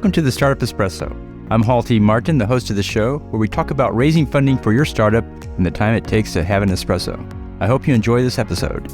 Welcome to the Startup Espresso. I'm Hall T. Martin, the host of the show, where we talk about raising funding for your startup and the time it takes to have an espresso. I hope you enjoy this episode.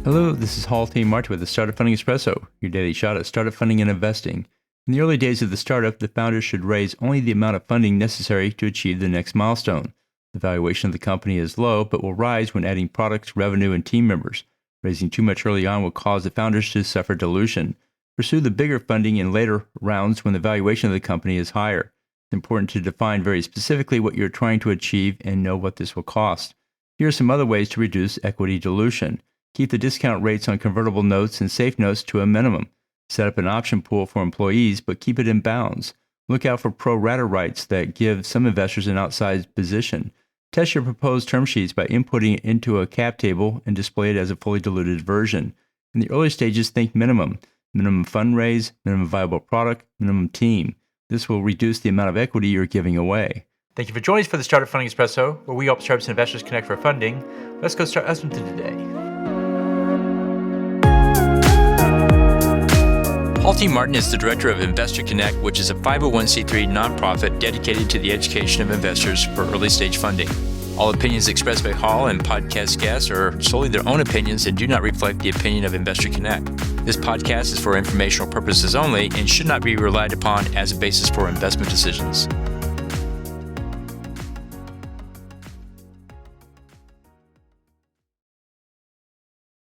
Hello, this is Hall T. Martin with the Startup Funding Espresso, your daily shot at startup funding and investing. In the early days of the startup, the founders should raise only the amount of funding necessary to achieve the next milestone. The valuation of the company is low, but will rise when adding products, revenue, and team members. Raising too much early on will cause the founders to suffer dilution. Pursue the bigger funding in later rounds when the valuation of the company is higher. It's important to define very specifically what you're trying to achieve and know what this will cost. Here are some other ways to reduce equity dilution. Keep the discount rates on convertible notes and safe notes to a minimum. Set up an option pool for employees, but keep it in bounds. Look out for pro rata rights that give some investors an outsized position. Test your proposed term sheets by inputting it into a cap table and display it as a fully diluted version. In the early stages, think minimum fundraise, minimum viable product, minimum team. This will reduce the amount of equity you're giving away. Thank you for joining us for the Startup Funding Espresso, where we help startups and investors connect for funding. Let's go start listening to today. Hall T. Martin is the director of Investor Connect, which is a 501c3 nonprofit dedicated to the education of investors for early stage funding. All opinions expressed by Hall and podcast guests are solely their own opinions and do not reflect the opinion of Investor Connect. This podcast is for informational purposes only and should not be relied upon as a basis for investment decisions.